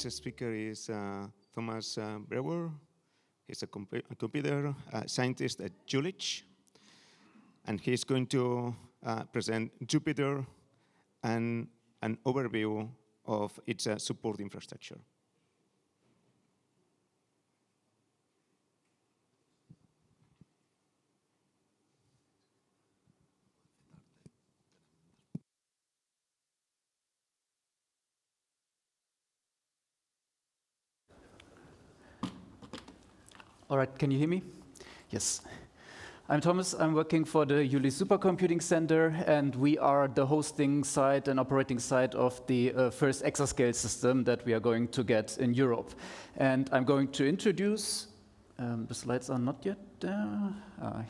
next speaker is Thomas Breuer. He's a computer scientist at Jülich, and he's going to present Jupyter and an overview of its support infrastructure. All right, can you hear me? Yes. I'm Thomas. I'm working for the Jülich Supercomputing Centre, and we are the hosting site and operating site of the first exascale system that we are going to get in Europe. And I'm going to introduce, the slides are not yet there.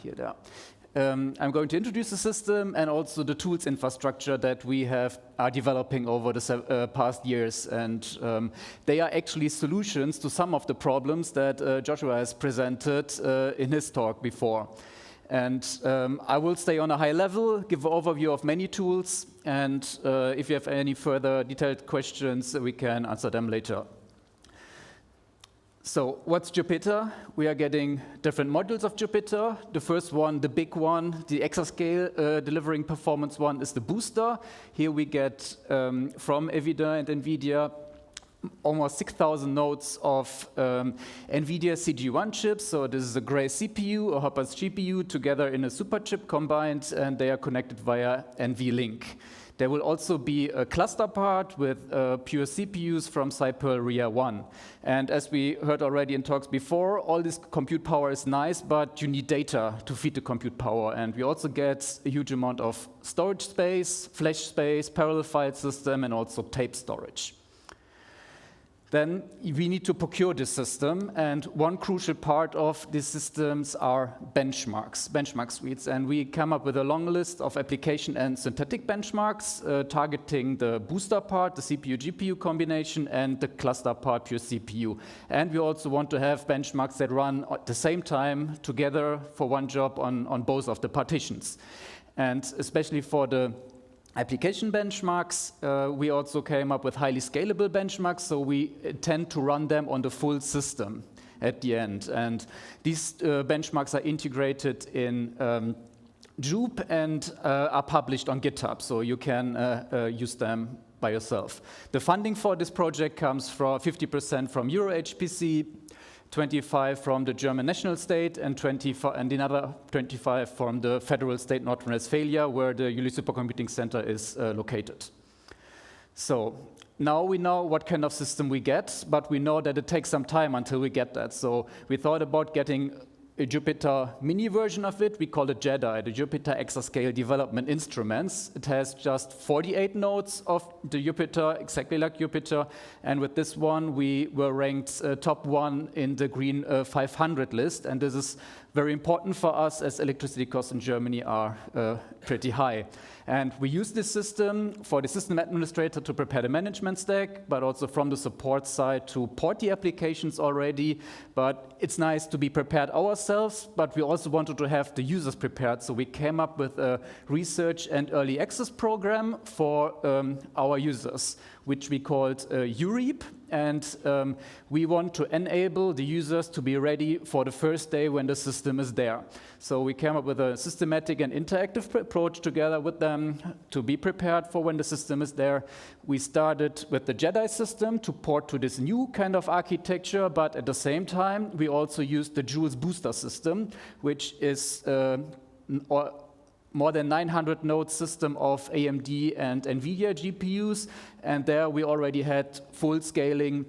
Here they are. I'm going to introduce the system and also the tools infrastructure that we are developing over the past years. And they are actually solutions to some of the problems that Joshua has presented in his talk before. And I will stay on a high level, give an overview of many tools, and if you have any further detailed questions, we can answer them later. So what's Jupyter? We are getting different modules of Jupyter. The first one, the big one, the exascale delivering performance one, is the booster. Here we get from Evida and NVIDIA almost 6,000 nodes of NVIDIA CG1 chips. So this is a Gray CPU, a Hopper's GPU together in a super chip combined, and they are connected via NVLink. There will also be a cluster part with pure CPUs from Cypher RIA 1. And as we heard already in talks before, all this compute power is nice, but you need data to feed the compute power. And we also get a huge amount of storage space, flash space, parallel file system, and also tape storage. Then we need to procure this system, and one crucial part of these systems are benchmark suites. And we come up with a long list of application and synthetic benchmarks targeting the booster part, the CPU-GPU combination, and the cluster part, pure CPU. And we also want to have benchmarks that run at the same time together for one job on both of the partitions. And especially for the application benchmarks, we also came up with highly scalable benchmarks, so we tend to run them on the full system at the end. And these benchmarks are integrated in Jup and are published on GitHub, so you can use them by yourself. The funding for this project comes from 50% from EuroHPC, 25 from the German national state, and another 25 from the federal state North Rhine-Westphalia, where the Jülich Supercomputing Centre is located. So now we know what kind of system we get, but we know that it takes some time until we get that. So we thought about getting a Jupyter mini version of it. We call it JEDI, the Jupyter Exascale Development Instruments. It has just 48 nodes of the Jupyter, exactly like Jupyter. And with this one, we were ranked top 1 in the Green 500 list. And this is very important for us, as electricity costs in Germany are pretty high. And we use this system for the system administrator to prepare the management stack, but also from the support side to port the applications already. But it's nice to be prepared ourselves, but we also wanted to have the users prepared. So we came up with a research and early access program for our users, which we called UREAP. And we want to enable the users to be ready for the first day when the system is there. So we came up with a systematic and interactive approach together with them to be prepared for when the system is there. We started with the JEDI system to port to this new kind of architecture, but at the same time, we also used the Joules booster system, which is more than 900 node system of AMD and NVIDIA GPUs, and there we already had full scaling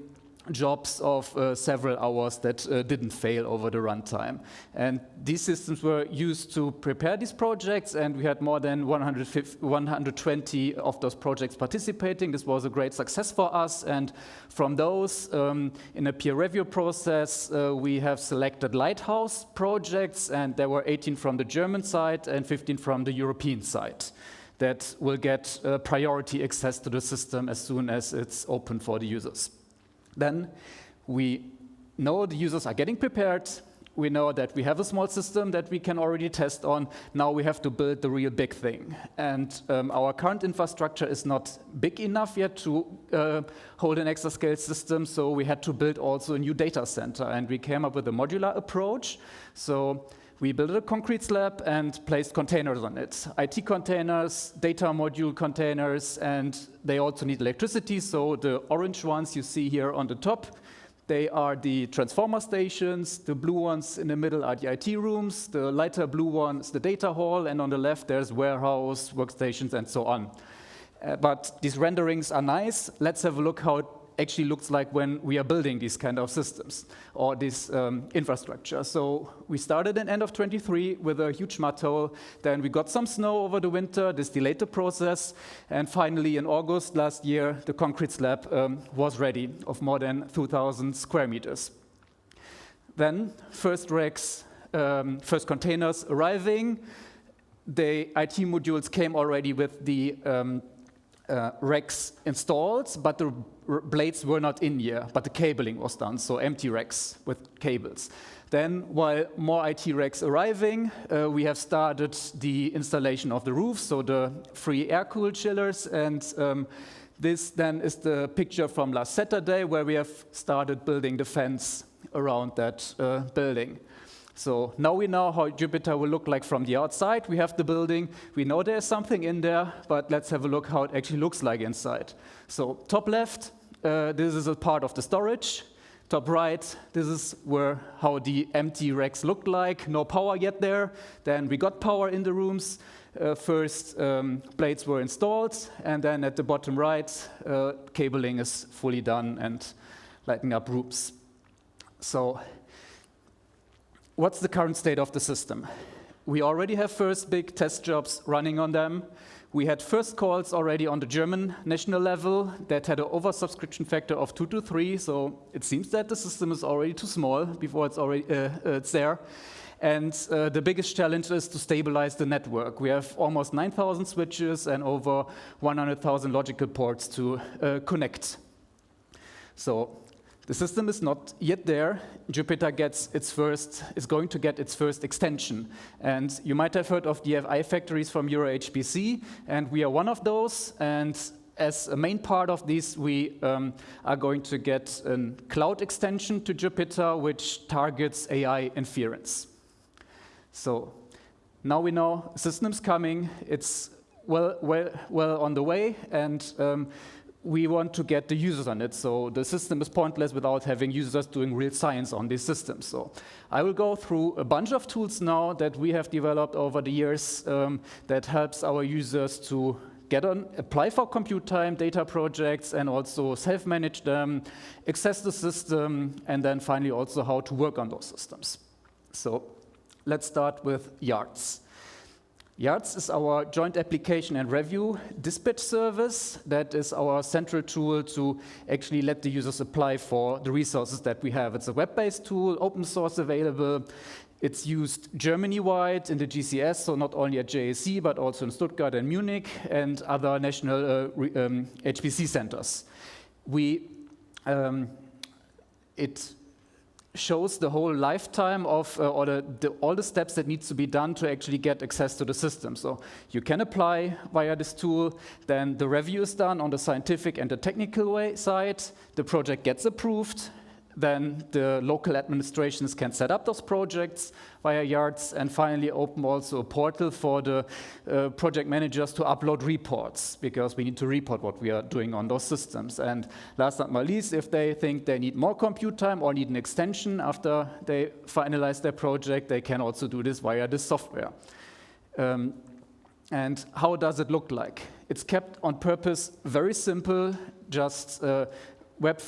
jobs of several hours that didn't fail over the runtime. And these systems were used to prepare these projects, and we had more than 120 of those projects participating. This was a great success for us, and from those, in a peer review process, we have selected Lighthouse projects, and there were 18 from the German side and 15 from the European side that will get priority access to the system as soon as it's open for the users. Then we know the users are getting prepared. we know that we have a small system that we can already test on. Now we have to build the real big thing. And our current infrastructure is not big enough yet to hold an exascale system, so we had to build also a new data center. And we came up with a modular approach. So we built a concrete slab and placed containers on it. IT containers, data module containers, and they also need electricity. So the orange ones you see here on the top, they are the transformer stations. The blue ones in the middle are the IT rooms. The lighter blue one is the data hall. And on the left, there's warehouse, workstations, and so on. But these renderings are nice. Let's have a look how it actually looks like when we are building these kind of systems or this infrastructure. So we started in end of 23 with a huge mud hole. Then we got some snow over the winter. This delayed the process. And finally, in August last year, the concrete slab was ready of more than 2,000 square meters. Then first racks, first containers arriving. The IT modules came already with the racks installed, but the blades were not in here, but the cabling was done, so empty racks with cables. Then, while more IT racks arriving, we have started the installation of the roof, so the free air-cooled chillers, and this then is the picture from last Saturday, where we have started building the fence around that building. So now we know how Jupyter will look like from the outside. We have the building. We know there's something in there, but let's have a look how it actually looks like inside. So top left, this is a part of the storage. Top right, this is how the empty racks looked like. No power yet there. Then we got power in the rooms. First blades were installed, and then at the bottom right, cabling is fully done and lighting up rooms. So what's the current state of the system? We already have first big test jobs running on them. We had first calls already on the German national level that had an oversubscription factor of 2 to 3, so it seems that the system is already too small before it's there. And the biggest challenge is to stabilize the network. We have almost 9,000 switches and over 100,000 logical ports to connect. So the system is not yet there. Jupyter is going to get its first extension. And you might have heard of DFI factories from EuroHPC, and we are one of those. And as a main part of this, we are going to get a cloud extension to Jupyter, which targets AI inference. So now we know the system's coming. It's well on the way, and we want to get the users on it. So the system is pointless without having users doing real science on these systems. So I will go through a bunch of tools now that we have developed over the years that helps our users to apply for compute time, data projects, and also self-manage them, access the system, and then finally also how to work on those systems. So let's start with JARDS. JARDS is our joint application and review dispatch service. That is our central tool to actually let the users apply for the resources that we have. It's a web-based tool, open source available. It's used Germany-wide in the GCS, so not only at JAC, but also in Stuttgart and Munich and other national HPC centers. It shows the whole lifetime of all the steps that needs to be done to actually get access to the system. So you can apply via this tool, then the review is done on the scientific and the technical side, the project gets approved, then the local administrations can set up those projects via JARDS, and finally open also a portal for the project managers to upload reports, because we need to report what we are doing on those systems. And last but not least, if they think they need more compute time or need an extension after they finalize their project, they can also do this via this software. And how does it look like? It's kept on purpose very simple, just web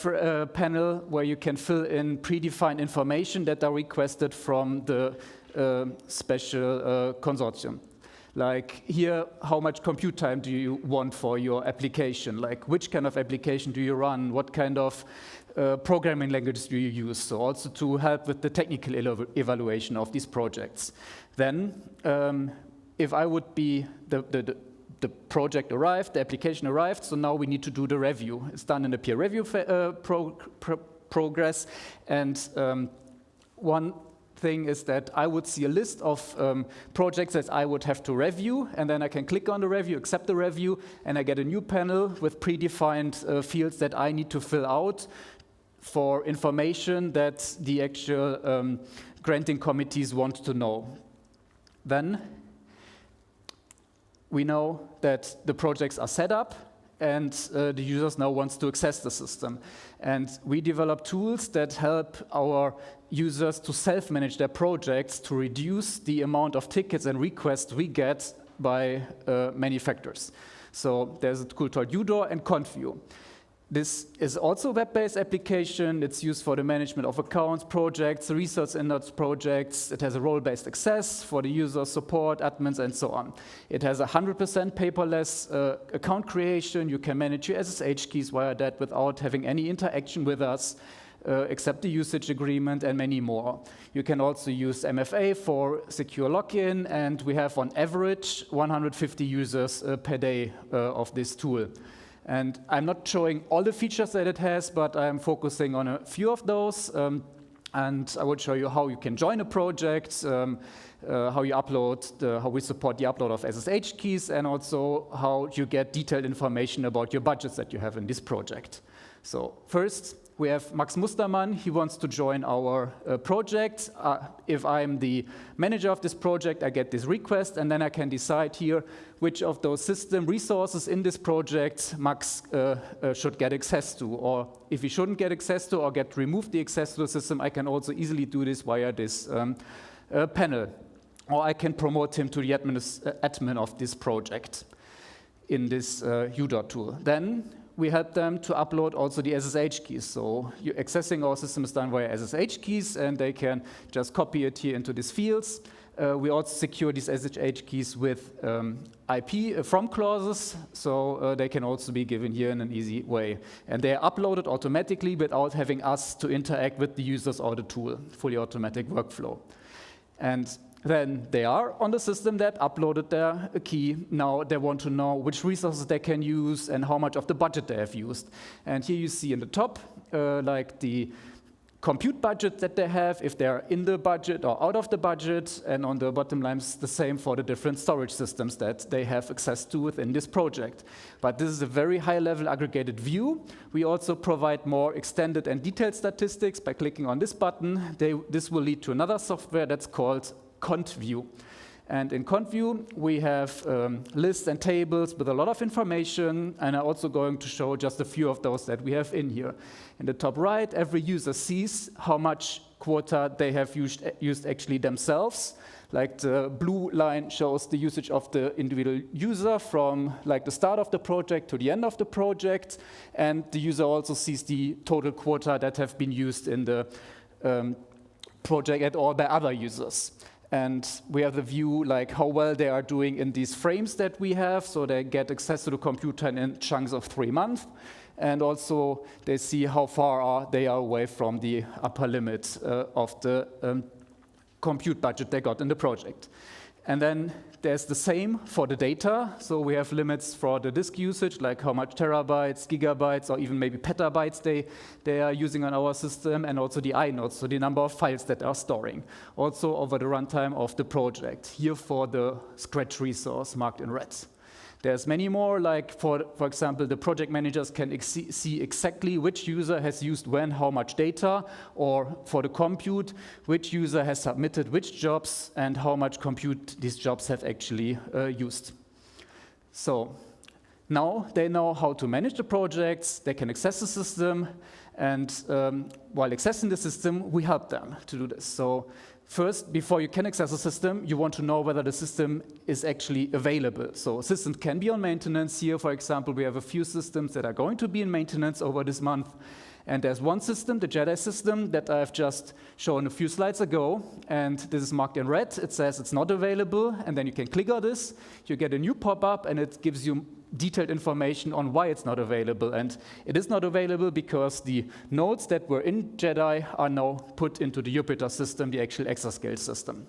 panel where you can fill in predefined information that are requested from the special consortium. Like here, how much compute time do you want for your application? Like which kind of application do you run? What kind of programming languages do you use? So also to help with the technical evaluation of these projects. Then if I would be the project arrived, the application arrived, so now we need to do the review. It's done in a peer review progress, and one thing is that I would see a list of projects that I would have to review, and then I can click on the review, accept the review, and I get a new panel with predefined fields that I need to fill out for information that the actual granting committees want to know. Then we know that the projects are set up, and the users now wants to access the system. And we develop tools that help our users to self-manage their projects to reduce the amount of tickets and requests we get by many factors. So there's a tool called JuDoor and KontView. This is also a web-based application. It's used for the management of accounts, projects, resource index projects. It has a role-based access for the user support, admins, and so on. It has 100% paperless account creation. You can manage your SSH keys via that without having any interaction with us, except the usage agreement and many more. You can also use MFA for secure login, and we have on average 150 users per day of this tool. And I'm not showing all the features that it has, but I'm focusing on a few of those. And I will show you how you can join a project, how you upload, how we support the upload of SSH keys, and also how you get detailed information about your budgets that you have in this project. So first, we have Max Mustermann. He wants to join our project. If I'm the manager of this project, I get this request, and then I can decide here which of those system resources in this project Max should get access to. Or if he shouldn't get access to or get removed the access to the system, I can also easily do this via this panel. Or I can promote him to the admin of this project in this JuDoor tool. Then we help them to upload also the SSH keys. So accessing our system is done via SSH keys, and they can just copy it here into these fields. We also secure these SSH keys with IP from clauses, so they can also be given here in an easy way. And they are uploaded automatically without having us to interact with the users or the tool, fully automatic workflow. And then they are on the system that uploaded their key. Now they want to know which resources they can use and how much of the budget they have used. And here you see in the top, like the compute budget that they have, if they're in the budget or out of the budget, and on the bottom line is the same for the different storage systems that they have access to within this project. But this is a very high-level aggregated view. We also provide more extended and detailed statistics by clicking on this button. This will lead to another software that's called KontView. And in KontView, we have lists and tables with a lot of information, and I'm also going to show just a few of those that we have in here. In the top right, every user sees how much quota they have used actually themselves. Like the blue line shows the usage of the individual user from like the start of the project to the end of the project, and the user also sees the total quota that have been used in the project at all by other users. And we have the view like how well they are doing in these frames that we have. So they get access to the computer in chunks of 3 months. And also they see how far they are away from the upper limit of the compute budget they got in the project. And then there's the same for the data. So we have limits for the disk usage, like how much terabytes, gigabytes, or even maybe petabytes they are using on our system, and also the inodes, so the number of files that are storing. Also over the runtime of the project, here for the scratch resource marked in red. There's many more, like for example, the project managers can see exactly which user has used when, how much data, or for the compute, which user has submitted which jobs and how much compute these jobs have actually used. So now they know how to manage the projects, they can access the system, and while accessing the system, we help them to do this. So first, before you can access a system, you want to know whether the system is actually available. So systems can be on maintenance. Here, for example, we have a few systems that are going to be in maintenance over this month. And there's one system, the JARDS system, that I've just shown a few slides ago. And this is marked in red. It says it's not available. And then you can click on this. You get a new pop-up, and it gives you detailed information on why it's not available. And it is not available because the nodes that were in JEDI are now put into the Jupyter system, the actual exascale system.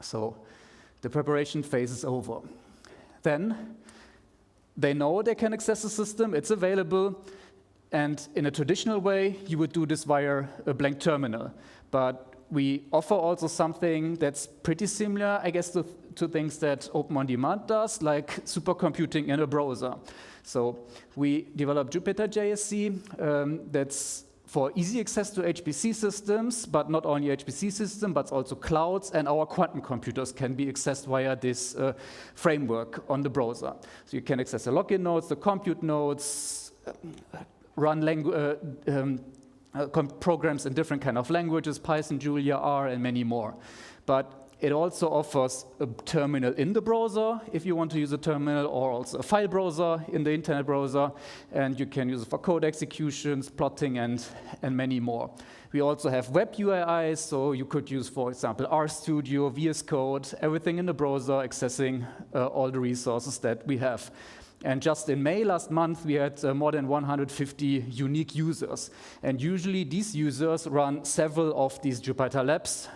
So the preparation phase is over. Then they know they can access the system, it's available, and in a traditional way, you would do this via a blank terminal. But we offer also something that's pretty similar, I guess, to things that Open On Demand does, like supercomputing in a browser. So we developed Jupyter JSC that's for easy access to HPC systems, but not only HPC systems, but also clouds, and our quantum computers can be accessed via this framework on the browser. So you can access the login nodes, the compute nodes, run programs in different kind of languages, Python, Julia, R, and many more. But it also offers a terminal in the browser, if you want to use a terminal, or also a file browser in the internet browser, and you can use it for code executions, plotting, and many more. We also have web UIs, so you could use, for example, RStudio, VS Code, everything in the browser, accessing all the resources that we have. And just in May last month, we had more than 150 unique users. And usually these users run several of these Jupyter Labs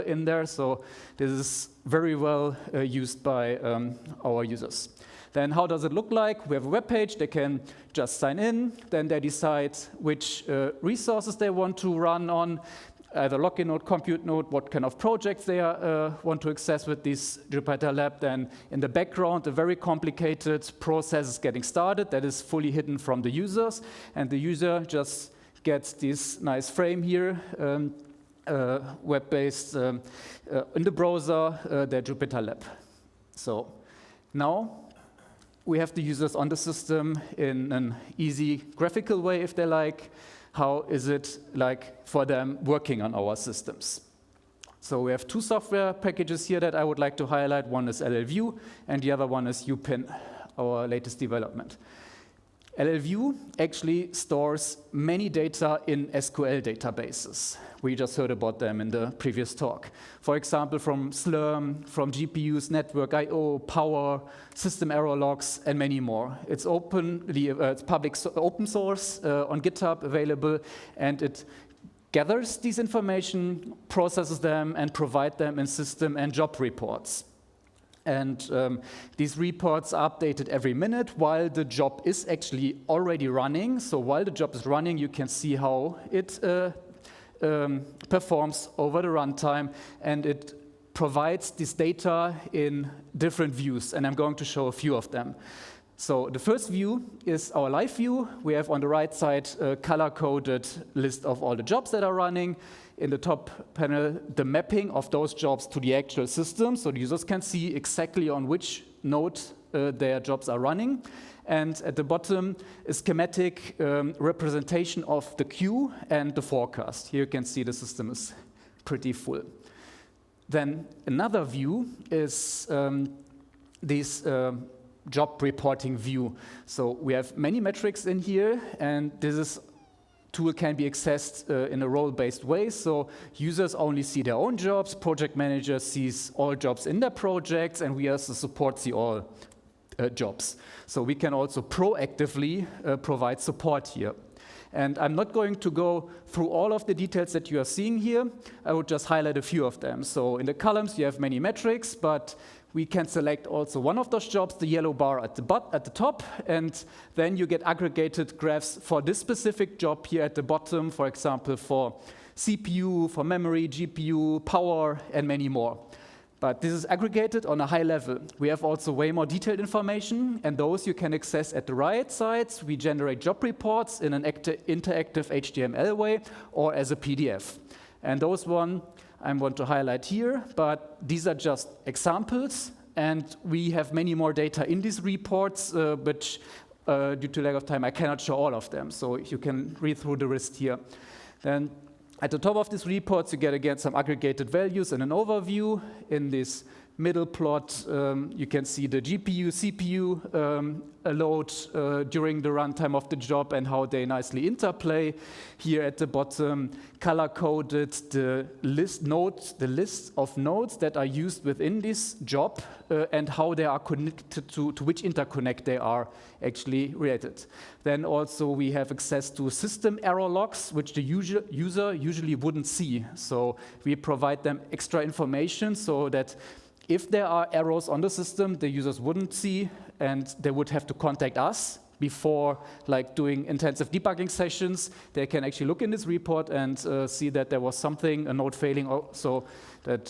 in there. So this is very well used by our users. Then how does it look like? We have a web page. They can just sign in. Then they decide which resources they want to run on, either login node, compute node, what kind of projects they want to access with this Jupyter Lab. Then in the background, a very complicated process is getting started that is fully hidden from the users. And the user just gets this nice frame here, web-based in the browser, their Jupyter Lab. So now we have the users on the system in an easy graphical way, if they like. How is it like for them working on our systems? So we have two software packages here that I would like to highlight. One is LLview, and the other one is JuPin, our latest development. LLview actually stores many data in SQL databases. We just heard about them in the previous talk. For example, from Slurm, from GPUs, network I/O, power, system error logs, and many more. It's it's open source on GitHub available, and it gathers these information, processes them, and provides them in system and job reports. And these reports are updated every minute while the job is actually already running. So while the job is running, you can see how it performs over the runtime, and it provides this data in different views, and I'm going to show a few of them. So the first view is our live view. We have on the right side a color-coded list of all the jobs that are running. In the top panel, the mapping of those jobs to the actual system, so the users can see exactly on which node their jobs are running. And at the bottom, a schematic representation of the queue and the forecast. Here you can see the system is pretty full. Then another view is this job reporting view. So we have many metrics in here, and this tool can be accessed in a role-based way. So users only see their own jobs, project manager sees all jobs in their projects, and we as the support see all jobs. So we can also proactively provide support here. And I'm not going to go through all of the details that you are seeing here. I would just highlight a few of them. So in the columns, you have many metrics, but we can select also one of those jobs, the yellow bar at the top, and then you get aggregated graphs for this specific job here at the bottom, for example, for CPU, for memory, GPU, power, and many more. But this is aggregated on a high level. We have also way more detailed information, and those you can access at the right sides. We generate job reports in an interactive HTML way or as a PDF. And those one I want to highlight here, but these are just examples, and we have many more data in these reports, but due to lack of time, I cannot show all of them, so you can read through the list here. Then at the top of these reports, you get again some aggregated values and an overview. In this middle plot, you can see the GPU, CPU load during the runtime of the job and how they nicely interplay. Here at the bottom, color-coded the list of nodes that are used within this job and how they are connected to which interconnect they are actually related. Then also we have access to system error logs, which the user usually wouldn't see. So we provide them extra information so that if there are errors on the system, the users wouldn't see, and they would have to contact us before like doing intensive debugging sessions, they can actually look in this report and see that there was something, a node failing, so that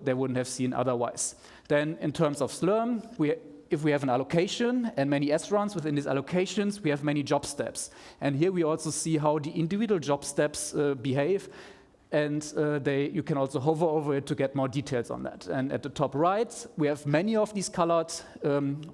they wouldn't have seen otherwise. Then in terms of Slurm, if we have an allocation and many S-runs within these allocations, we have many job steps. And here we also see how the individual job steps behave. And you can also hover over it to get more details on that. And at the top right, we have many of these colored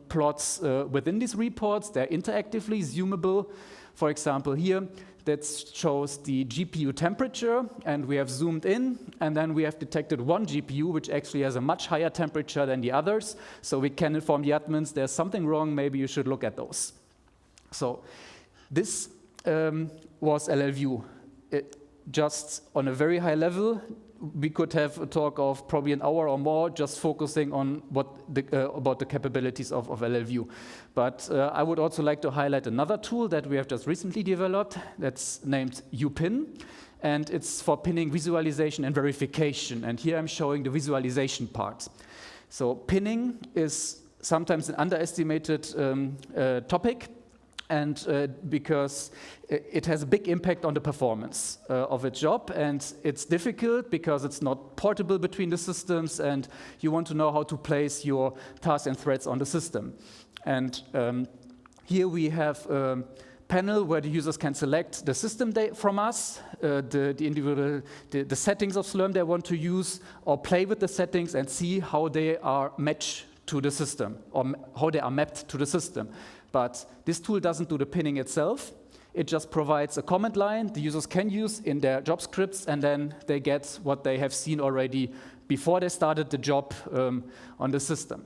plots within these reports. They're interactively zoomable. For example, here, that shows the GPU temperature, and we have zoomed in, and then we have detected one GPU, which actually has a much higher temperature than the others. So we can inform the admins there's something wrong, maybe you should look at those. So this was LLview. Just on a very high level, we could have a talk of probably an hour or more just focusing on about the capabilities of LLview. But I would also like to highlight another tool that we have just recently developed that's named JuPin. And it's for pinning visualization and verification. And here I'm showing the visualization part. So pinning is sometimes an underestimated topic. And because it has a big impact on the performance of a job, and it's difficult because it's not portable between the systems, and you want to know how to place your tasks and threads on the system. And here we have a panel where the users can select the system from us, the settings of Slurm they want to use, or play with the settings and see how they are matched to the system, or how they are mapped to the system. But this tool doesn't do the pinning itself. It just provides a command line the users can use in their job scripts, and then they get what they have seen already before they started the job on the system.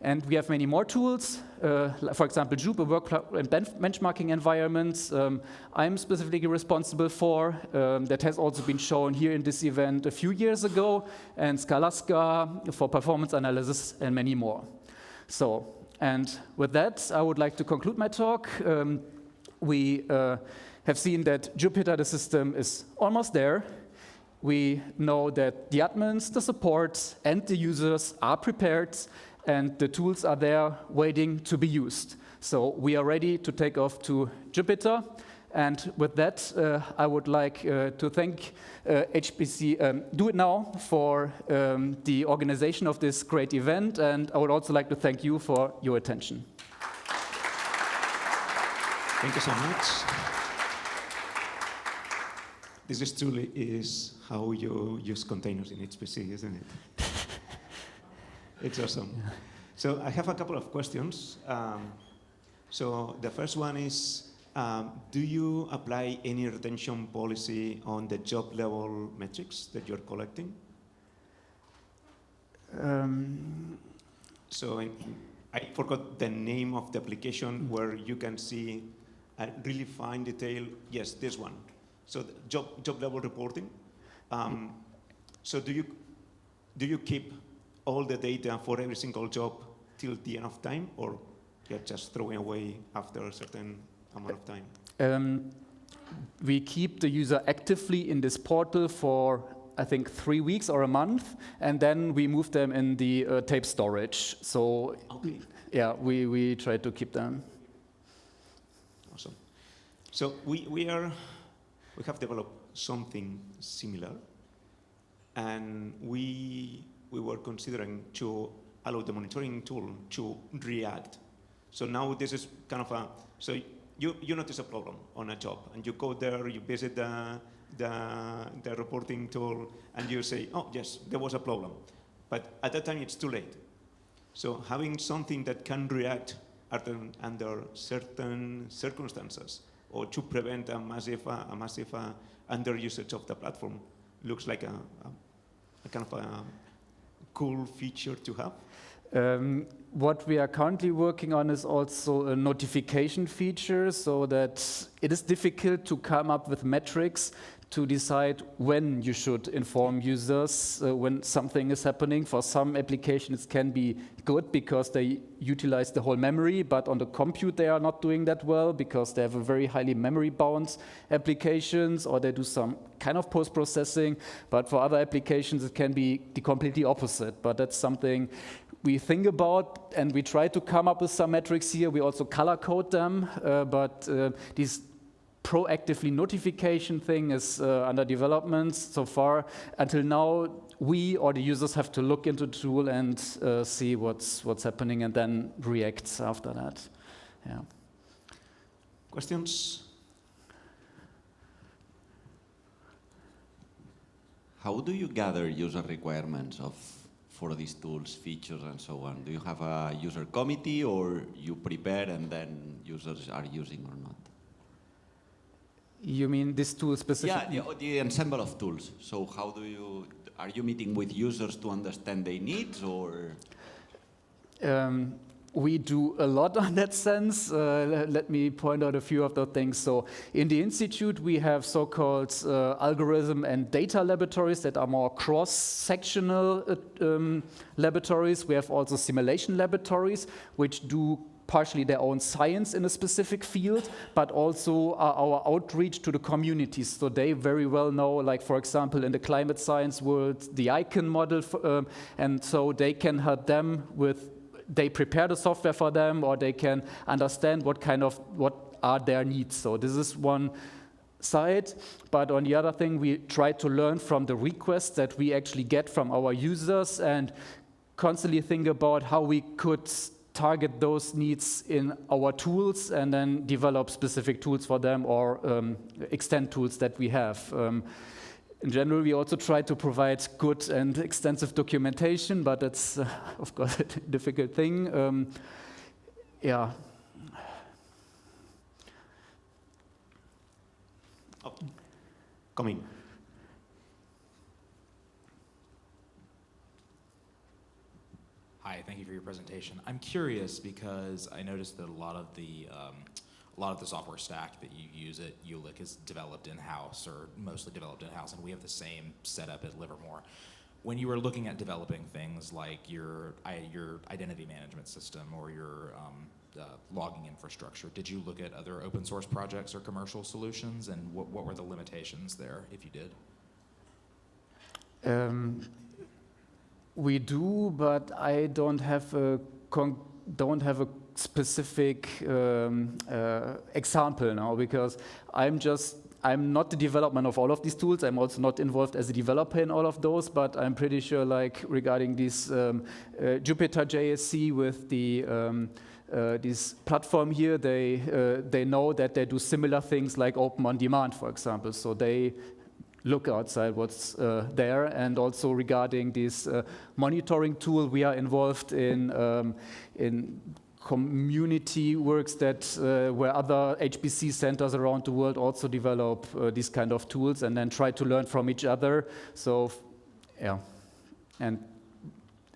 And we have many more tools, for example, JuPin, a workflow and benchmarking environment I'm specifically responsible for, that has also been shown here in this event a few years ago, and Scalaska for performance analysis, and many more. So, and with that, I would like to conclude my talk. We have seen that Jupyter, the system, is almost there. We know that the admins, the support, and the users are prepared, and the tools are there waiting to be used. So we are ready to take off to Jupyter. And with that, I would like to thank HPC Do It Now for the organization of this great event. And I would also like to thank you for your attention. Thank you so much. This truly is how you use containers in HPC, isn't it? It's awesome. Yeah. So I have a couple of questions. So the first one is, do you apply any retention policy on the job level metrics that you're collecting? So I forgot the name of the application where you can see a really fine detail. Yes, this one. So the job level reporting. So do you keep all the data for every single job till the end of time, or you're just throwing away after a certain amount of time? We keep the user actively in this portal for, I think, 3 weeks or a month, and then we move them in the tape storage. So, okay. Yeah, we try to keep them. Awesome. So we have developed something similar, and we were considering to allow the monitoring tool to react. So now this is kind of a, so you notice a problem on a job, and you go there, you visit the reporting tool, and you say, oh, yes, there was a problem. But at that time, it's too late. So having something that can react under certain circumstances, or to prevent a massive underusage of the platform, looks like a kind of a cool feature to have. What we are currently working on is also a notification feature, so that it is difficult to come up with metrics to decide when you should inform users when something is happening. For some applications it can be good because they utilize the whole memory, but on the compute they are not doing that well because they have a very highly memory-bound applications, or they do some kind of post-processing. But for other applications it can be the completely opposite. But that's something we think about, and we try to come up with some metrics here. We also color code them, but this proactively notification thing is under development so far. Until now, we or the users have to look into the tool and see what's happening and then react after that. Yeah. Questions? How do you gather user requirements for these tools, features, and so on? Do you have a user committee, or you prepare and then users are using or not? You mean this tool specifically? Yeah, the ensemble of tools. So how do you, are you meeting with users to understand their needs, or? We do a lot on that sense. Let me point out a few of the things. So in the Institute, we have so-called algorithm and data laboratories that are more cross-sectional laboratories. We have also simulation laboratories, which do partially their own science in a specific field, but also our outreach to the communities. So they very well know, like for example, in the climate science world, the ICON model, and so they can help them with, they prepare the software for them, or they can understand what are their needs. So this is one side, but on the other thing, we try to learn from the requests that we actually get from our users and constantly think about how we could target those needs in our tools and then develop specific tools for them, or extend tools that we have. In general, we also try to provide good and extensive documentation, but it's, of course, a difficult thing. Yeah. Oh, come in. Hi, thank you for your presentation. I'm curious because I noticed that a lot of the software stack that you use at Jülich is developed in-house, or mostly developed in-house, and we have the same setup at Livermore. When you were looking at developing things like your identity management system or your logging infrastructure, did you look at other open source projects or commercial solutions, and what were the limitations there, if you did? We do, but I don't have a specific example now, because I'm not the development of all of these tools. I'm also not involved as a developer in all of those, but I'm pretty sure, like regarding this Jupyter JSC with the this platform here, they know that they do similar things like open on demand, for example. So they look outside what's there, and also regarding this monitoring tool, we are involved in community works that where other HPC centers around the world also develop these kind of tools and then try to learn from each other. So, yeah, and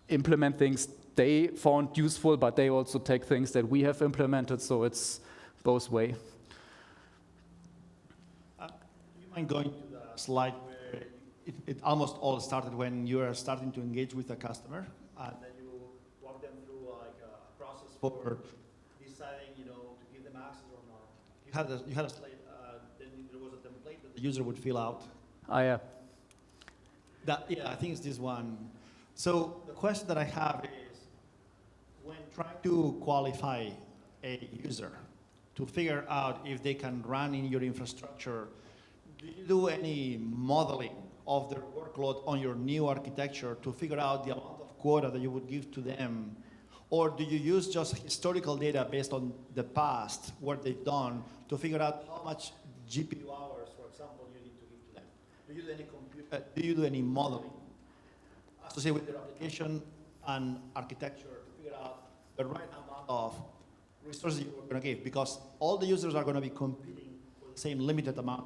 implement things they found useful, but they also take things that we have implemented. So it's both way. Do you mind going to the slide where it almost all started when you are starting to engage with a customer, and then you walk them through like a process for deciding, to give them access or not. You had a slide, then there was a template that the user would fill out. Oh, yeah. I think it's this one. So the question that I have is, when trying to qualify a user to figure out if they can run in your infrastructure, do you do any modeling of their workload on your new architecture to figure out the amount of quota that you would give to them? Or do you use just historical data based on the past, what they've done, to figure out how much GPU hours, for example, you need to give to them? Do you do any modeling associated with their application and architecture to figure out the right amount of resources you're going to give? Because all the users are going to be competing for the same limited amount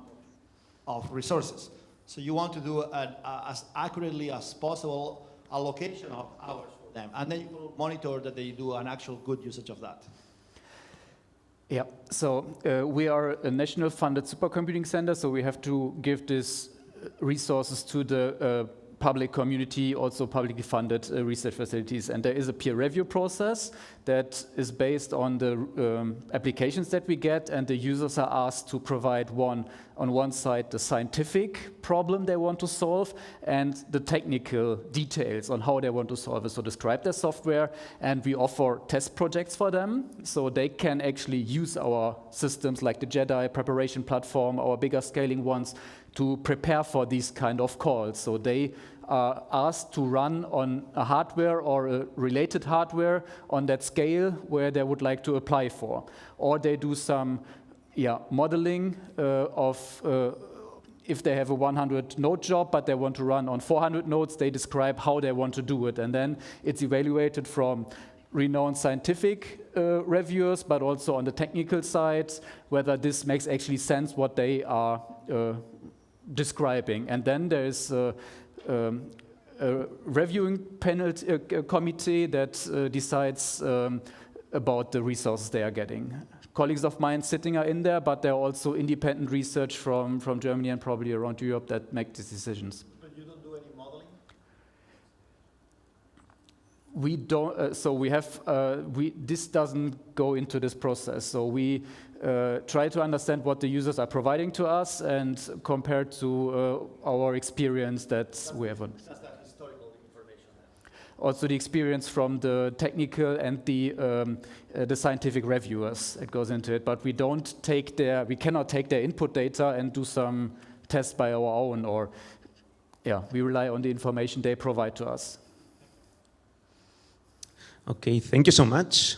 of resources. So you want to do as accurately as possible allocation of hours for them. And then you will monitor that they do an actual good usage of that. Yeah, so we are a national funded supercomputing center, so we have to give these resources to the public community, also publicly funded research facilities. And there is a peer review process that is based on the applications that we get, and the users are asked to provide on one side the scientific problem they want to solve and the technical details on how they want to solve it. So describe their software, and we offer test projects for them so they can actually use our systems like the JEDI preparation platform, our bigger scaling ones, to prepare for these kind of calls. So they are asked to run on a hardware or a related hardware on that scale where they would like to apply for. Or they do some modeling of if they have a 100 node job, but they want to run on 400 nodes, they describe how they want to do it. And then it's evaluated from renowned scientific reviewers, but also on the technical side, whether this makes actually sense what they are describing. And then there is a reviewing panel committee that decides about the resources they are getting. Colleagues of mine sitting are in there, but there are also independent research from Germany and probably around Europe that make these decisions. But you don't do any modeling? We don't. So we have. This doesn't go into this process. So we try to understand what the users are providing to us and compare to our experience that we have on. That's that historical information. Also the experience from the technical and the scientific reviewers. It goes into it, but we cannot take their input data and do some tests by our own, or we rely on the information they provide to us. Okay, thank you so much.